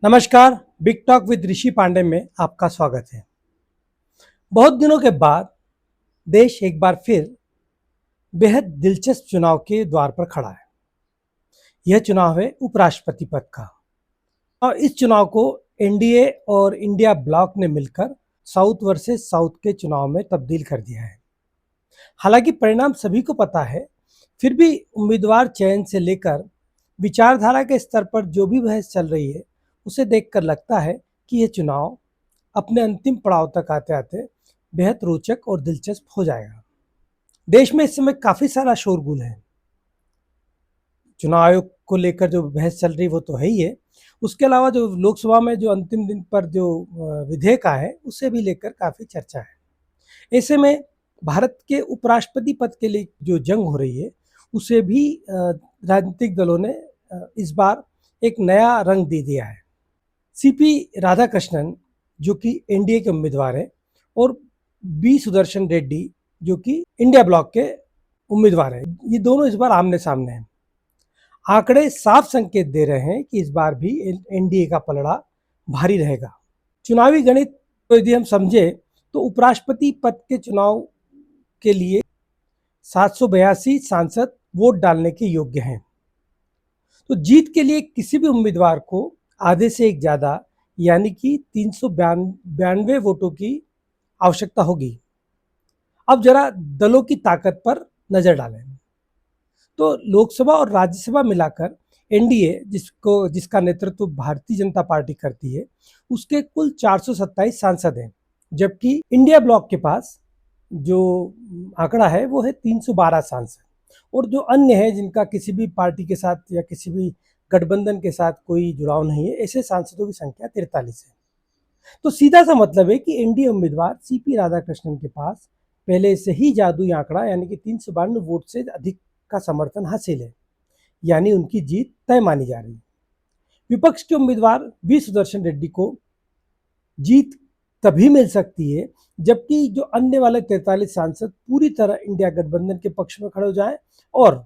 नमस्कार। Big talk with ऋषि पांडे में आपका स्वागत है। बहुत दिनों के बाद देश एक बार फिर बेहद दिलचस्प चुनाव के द्वार पर खड़ा है। यह चुनाव है उपराष्ट्रपति पद का और इस चुनाव को एनडीए और इंडिया ब्लॉक ने मिलकर साउथ वर्सेस साउथ के चुनाव में तब्दील कर दिया है। हालांकि परिणाम सभी को पता है, फिर भी उम्मीदवार चयन से लेकर विचारधारा के स्तर पर जो भी बहस चल रही है, उसे देखकर लगता है कि यह चुनाव अपने अंतिम पड़ाव तक आते आते बेहद रोचक और दिलचस्प हो जाएगा। देश में इस समय काफ़ी सारा शोरगुल है। चुनाव आयोग को लेकर जो बहस चल रही वो तो है ही है, उसके अलावा जो लोकसभा में जो अंतिम दिन पर जो विधेयक आया है उसे भी लेकर काफ़ी चर्चा है। ऐसे में भारत के उपराष्ट्रपति पद के लिए जो जंग हो रही है उसे भी राजनीतिक दलों ने इस बार एक नया रंग दे दिया है। सीपी राधाकृष्णन जो कि एनडीए के उम्मीदवार हैं और बी सुदर्शन रेड्डी जो कि इंडिया ब्लॉक के उम्मीदवार हैं, ये दोनों इस बार आमने सामने हैं। आंकड़े साफ संकेत दे रहे हैं कि इस बार भी एनडीए का पलड़ा भारी रहेगा। चुनावी गणित को यदि हम समझे तो उपराष्ट्रपति पद के चुनाव के लिए 782 सांसद वोट डालने के योग्य हैं। तो जीत के लिए किसी भी उम्मीदवार को आधे से एक ज़्यादा यानी कि 392 वोटों की आवश्यकता होगी। अब जरा दलों की ताकत पर नजर डालें तो लोकसभा और राज्यसभा मिलाकर एनडीए जिसका नेतृत्व भारतीय जनता पार्टी करती है, उसके कुल 427 सांसद हैं, जबकि इंडिया ब्लॉक के पास जो आंकड़ा है वो है 312 सांसद। और जो अन्य है जिनका किसी भी पार्टी के साथ या किसी भी गठबंधन के साथ कोई जुड़ाव नहीं है, ऐसे सांसदों की संख्या 43 है। तो सीधा सा मतलब है कि एनडीए उम्मीदवार सीपी राधाकृष्णन के पास पहले से ही जादुई आंकड़ा यानी कि 392 वोट से अधिक का समर्थन हासिल है, यानी उनकी जीत तय मानी जा रही है। विपक्ष के उम्मीदवार वी सुदर्शन रेड्डी को जीत तभी मिल सकती है जबकि जो अन्य वाले 43 सांसद पूरी तरह इंडिया गठबंधन के पक्ष में खड़े हो जाएं और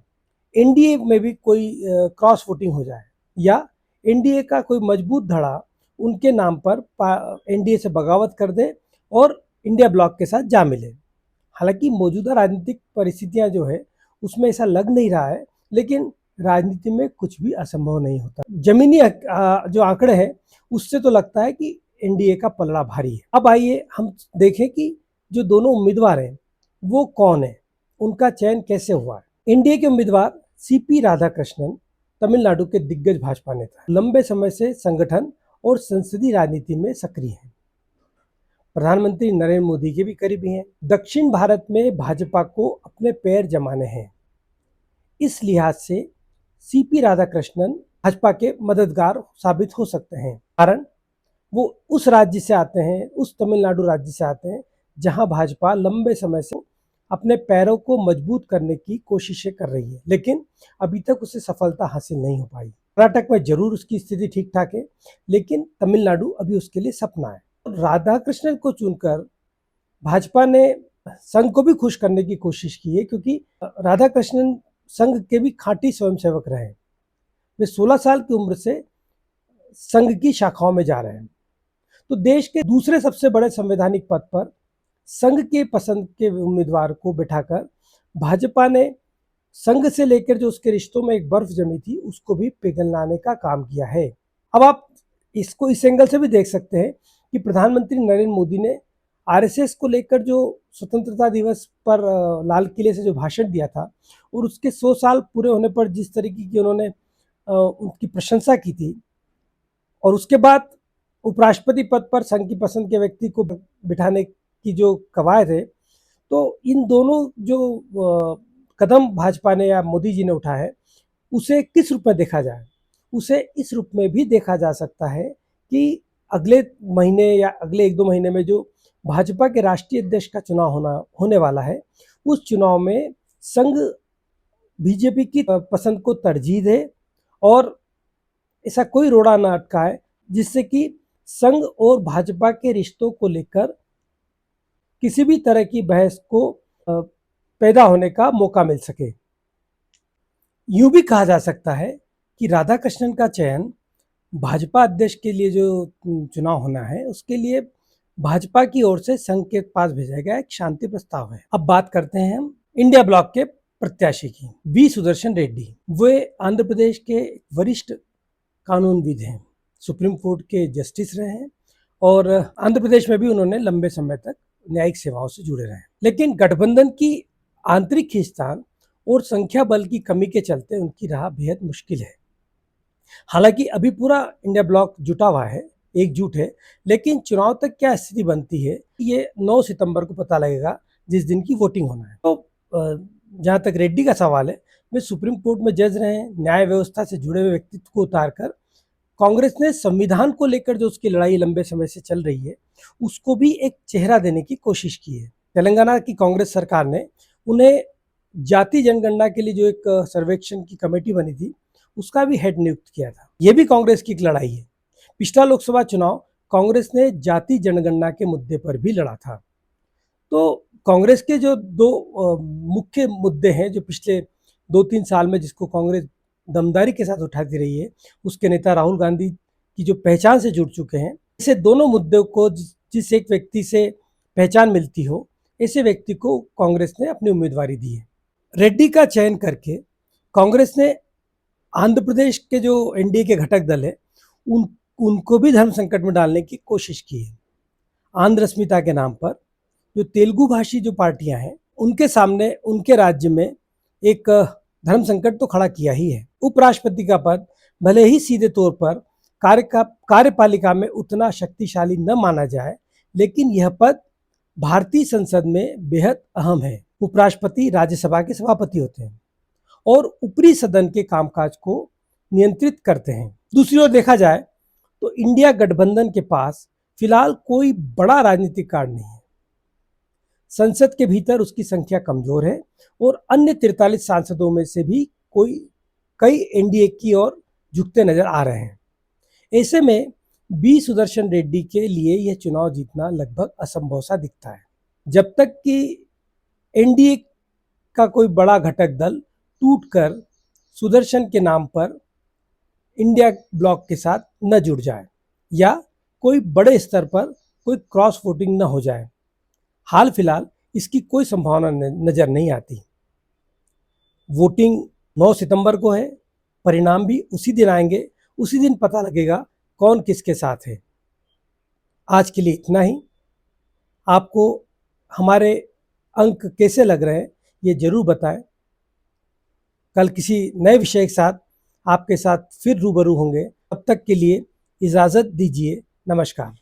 एनडीए में भी कोई क्रॉस वोटिंग हो जाए या एनडीए का कोई मजबूत धड़ा उनके नाम पर एनडीए से बगावत कर दे और इंडिया ब्लॉक के साथ जा मिले। हालांकि मौजूदा राजनीतिक परिस्थितियां जो है उसमें ऐसा लग नहीं रहा है, लेकिन राजनीति में कुछ भी असंभव नहीं होता। जमीनी जो आंकड़े हैं उससे तो लगता है कि एनडीए का पलड़ा भारी है। अब आइए हम देखें कि जो दोनों उम्मीदवार हैं वो कौन है, उनका चयन कैसे हुआ है। एनडीए के उम्मीदवार सीपी राधाकृष्णन तमिलनाडु के दिग्गज भाजपा नेता, लंबे समय से संगठन और संसदीय राजनीति में सक्रिय हैं। प्रधानमंत्री नरेंद्र मोदी के भी करीबी हैं। दक्षिण भारत में भाजपा को अपने पैर जमाने हैं। इस लिहाज से सीपी राधाकृष्णन भाजपा के मददगार साबित हो सकते हैं, कारण वो उस राज्य से आते हैं, उस तमिलनाडु राज्य से आते हैं जहां भाजपा लंबे समय से अपने पैरों को मजबूत करने की कोशिशें कर रही है, लेकिन अभी तक उसे सफलता हासिल नहीं हो पाई। कर्नाटक में जरूर उसकी स्थिति ठीक ठाक है, लेकिन तमिलनाडु अभी उसके लिए सपना है। राधाकृष्णन को चुनकर भाजपा ने संघ को भी खुश करने की कोशिश की है, क्योंकि राधाकृष्णन संघ के भी खांटी स्वयंसेवक रहे। वे 16 साल की उम्र से संघ की शाखाओं में जा रहे हैं। तो देश के दूसरे सबसे बड़े संवैधानिक पद पर संघ के पसंद के उम्मीदवार को बिठाकर भाजपा ने संघ से लेकर जो उसके रिश्तों में एक बर्फ जमी थी उसको भी पिघलाने का काम किया है। अब आप इसको इस एंगल से भी देख सकते हैं कि प्रधानमंत्री नरेंद्र मोदी ने आरएसएस को लेकर जो स्वतंत्रता दिवस पर लाल किले से जो भाषण दिया था और उसके 100 साल पूरे होने पर जिस तरीके की उन्होंने उनकी प्रशंसा की थी, और उसके बाद उपराष्ट्रपति पद पर संघ की पसंद के व्यक्ति को बिठाने की जो कवायद है, तो इन दोनों जो कदम भाजपा ने या मोदी जी ने उठाया है उसे किस रूप में देखा जाए। उसे इस रूप में भी देखा जा सकता है कि अगले महीने या अगले 1-2 महीने में जो भाजपा के राष्ट्रीय अध्यक्ष का चुनाव होने वाला है, उस चुनाव में संघ बीजेपी की पसंद को तरजीह दे और ऐसा कोई रोड़ा ना अटकाए जिससे कि संघ और भाजपा के रिश्तों को लेकर किसी भी तरह की बहस को पैदा होने का मौका मिल सके। यूं भी कहा जा सकता है कि राधाकृष्णन का चयन भाजपा अध्यक्ष के लिए जो चुनाव होना है, उसके लिए भाजपा की ओर से संघ के पास भेजा गया एक शांति प्रस्ताव है। अब बात करते हैं हम इंडिया ब्लॉक के प्रत्याशी की। बी सुदर्शन रेड्डी, वे आंध्र प्रदेश के वरिष्ठ कानूनविद हैं, सुप्रीम कोर्ट के जस्टिस रहे हैं और आंध्र प्रदेश में भी उन्होंने लंबे समय तक न्यायिक सेवाओं से जुड़े रहे। लेकिन गठबंधन की आंतरिक खींचतान और संख्या बल की कमी के चलते उनकी राह बेहद मुश्किल है। हालांकि अभी पूरा इंडिया ब्लॉक जुटा हुआ है, एकजुट है, लेकिन चुनाव तक क्या स्थिति बनती है ये 9 सितंबर को पता लगेगा, जिस दिन की वोटिंग होना है। तो जहाँ तक रेड्डी का सवाल है, वे सुप्रीम कोर्ट में जज रहे हैं, न्याय व्यवस्था से जुड़े हुए व्यक्तित्व को उतारकर कांग्रेस ने संविधान को लेकर जो उसकी लड़ाई लंबे समय से चल रही है, उसको भी एक चेहरा देने की कोशिश की है। तेलंगाना की कांग्रेस सरकार ने उन्हें जाति जनगणना के लिए जो एक सर्वेक्षण की कमेटी बनी थी, उसका भी हेड नियुक्त किया था। यह भी कांग्रेस की एक लड़ाई है। पिछला लोकसभा चुनाव कांग्रेस ने जाति जनगणना के मुद्दे पर भी लड़ा था। तो कांग्रेस के जो दो मुख्य मुद्दे हैं जो पिछले 2-3 साल में जिसको कांग्रेस दमदारी के साथ उठाती रही है, उसके नेता राहुल गांधी की जो पहचान से जुड़ चुके हैं, ऐसे दोनों मुद्दों को जिस एक व्यक्ति से पहचान मिलती हो, ऐसे व्यक्ति को कांग्रेस ने अपनी उम्मीदवारी दी है। रेड्डी का चयन करके कांग्रेस ने आंध्र प्रदेश के जो एनडीए के घटक दल है, उनको भी धर्म संकट में डालने की कोशिश की है। आंध्र अस्मिता के नाम पर जो तेलुगु भाषी जो पार्टियां हैं, उनके सामने उनके राज्य में एक धर्म संकट तो खड़ा किया ही है। उपराष्ट्रपति का पद भले ही सीधे तौर पर कार्यपालिका में उतना शक्तिशाली न माना जाए, लेकिन यह पद भारतीय संसद में बेहद अहम है। उपराष्ट्रपति राज्यसभा के सभापति होते हैं और ऊपरी सदन के कामकाज को नियंत्रित करते हैं। दूसरी ओर देखा जाए तो इंडिया गठबंधन के पास फिलहाल कोई बड़ा राजनीतिक कार्ड नहीं है। संसद के भीतर उसकी संख्या कमजोर है और अन्य 43 सांसदों में से भी कई एनडीए की ओर झुकते नजर आ रहे हैं। ऐसे में बी सुदर्शन रेड्डी के लिए यह चुनाव जीतना लगभग असंभव सा दिखता है। जब तक कि एनडीए का कोई बड़ा घटक दल टूटकर सुदर्शन के नाम पर इंडिया ब्लॉक के साथ न जुड़ जाए या कोई बड़े स्तर पर कोई क्रॉस वोटिंग न हो जाए, हाल फिलहाल इसकी कोई संभावना नजर नहीं आती। वोटिंग 9 सितंबर को है, परिणाम भी उसी दिन आएंगे, उसी दिन पता लगेगा कौन किसके साथ है। आज के लिए इतना ही। आपको हमारे अंक कैसे लग रहे हैं ये जरूर बताएं। कल किसी नए विषय के साथ आपके साथ फिर रूबरू होंगे। तब तक के लिए इजाज़त दीजिए। नमस्कार।